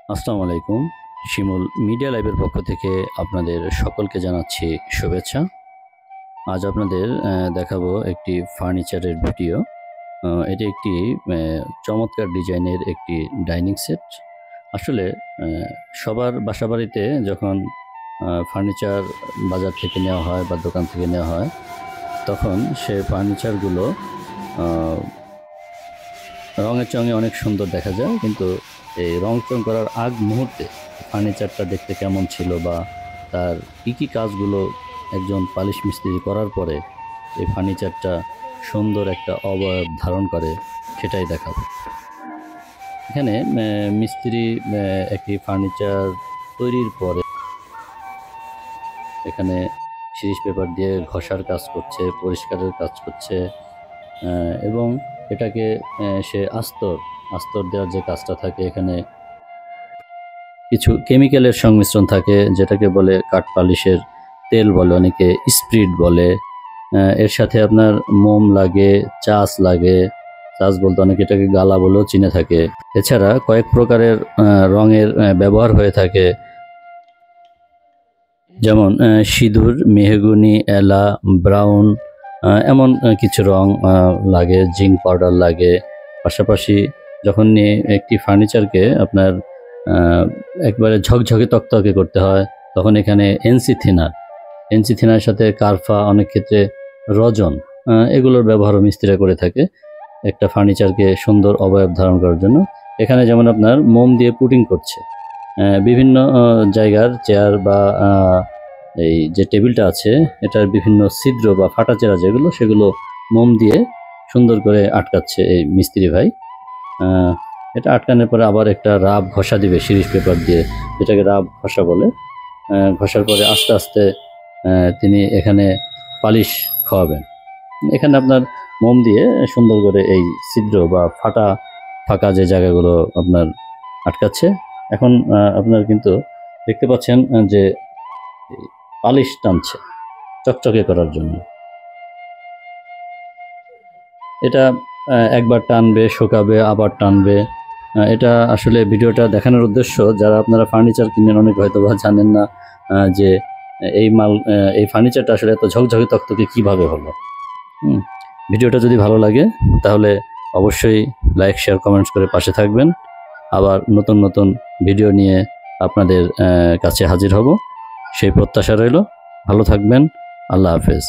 আসসালামু আলাইকুম। শিমুল মিডিয়া লাইভের পক্ষ থেকে আপনাদের সকলকে জানাচ্ছি শুভেচ্ছা। আজ আপনাদের দেখাবো একটি ফার্নিচারের ভিডিও। এটি একটি চমৎকার ডিজাইনের একটি ডাইনিং সেট। আসলে সবার বাসাবাড়িতে যখন ফার্নিচার বাজার থেকে নেওয়া হয় বা দোকান থেকে নেওয়া হয়, তখন সে ফার্নিচারগুলো রঙে চঙে অনেক সুন্দর দেখা যায়, কিন্তু এই রং চং করার আগ মুহূর্তে ফার্নিচারটা দেখতে কেমন ছিল বা তার কী কাজগুলো একজন পালিশ মিস্ত্রি করার পরে এই ফার্নিচারটা সুন্দর একটা অবয়ব ধারণ করে, সেটাই দেখাবো। এখানে মিস্ত্রি একটি ফার্নিচার তৈরির পরে এখানে সিরিজ পেপার দিয়ে ঘষার কাজ করছে, পরিষ্কারের কাজ করছে, এবং এটাকে সে আস্তর দেওয়ার যে কাজটা থাকে, এখানে কিছু কেমিক্যালের সংমিশ্রণ থাকে যেটাকে বলে কাঠ পালিশের তেল বলে, অনেকে স্পিরিট বলে। এর সাথে আপনার মোম লাগে, চাষ লাগে, চাষ বলতে অনেকে এটাকে গালা বলেও চিনে থাকে। এছাড়া কয়েক প্রকারের রঙের ব্যবহার হয়ে থাকে, যেমন সিঁদুর, মেহগুনি, এলা, ব্রাউন, এমন কিছু রং লাগে, জিঙ্ক পাউডার লাগে। পাশাপাশি যখন একটি ফার্নিচারকে আপনার একবারে ঝকঝকে তকতকে করতে হয়, তখন এখানে এনসি থিনার সাথে কারফা, অনেক ক্ষেত্রে রজন, এগুলোর ব্যবহারও মিস্ত্রিরা করে থাকে একটা ফার্নিচারকে সুন্দর অবয়ব ধারণ করার জন্য। এখানে যেমন আপনার মোম দিয়ে পুটিং করছে, বিভিন্ন জায়গার চেয়ার বা এই যে টেবিলটা আছে, এটার বিভিন্ন ছিদ্র বা ফাটাচেরা যেগুলো, সেগুলো মোম দিয়ে সুন্দর করে আটকাচ্ছে এই মিস্ত্রি ভাই। এটা আটকানোর পরে আবার একটা রাব ঘষা দিবে সিরিজ পেপার দিয়ে, যেটাকে রাব ঘষা বলে। ঘষার পরে আস্তে আস্তে তিনি এখানে পালিশ খাওয়াবেন। এখানে আপনার মোম দিয়ে সুন্দর করে এই ছিদ্র বা ফাঁকা যে জায়গাগুলো আপনার আটকাচ্ছে। এখন আপনার কিন্তু দেখতে পাচ্ছেন যে পালিশ টানছে চকচকে করার জন্য। এটা একবার টানবে, শুকাবে, আবার টানবে। এটা আসলে ভিডিওটা দেখানোর উদ্দেশ্য, যারা আপনারা ফার্নিচার কিনেন অনেক হয়তো বা জানেন না যে এই ফার্নিচারটা আসলে এত ঝকঝকে তকতকে কীভাবে হলো। ভিডিওটা যদি ভালো লাগে তাহলে অবশ্যই লাইক, শেয়ার, কমেন্টস করে পাশে থাকবেন। আবার নতুন নতুন ভিডিও নিয়ে আপনাদের কাছে হাজির হব, সেই প্রত্যাশা রইল। ভালো থাকবেন। আল্লাহ হাফেজ।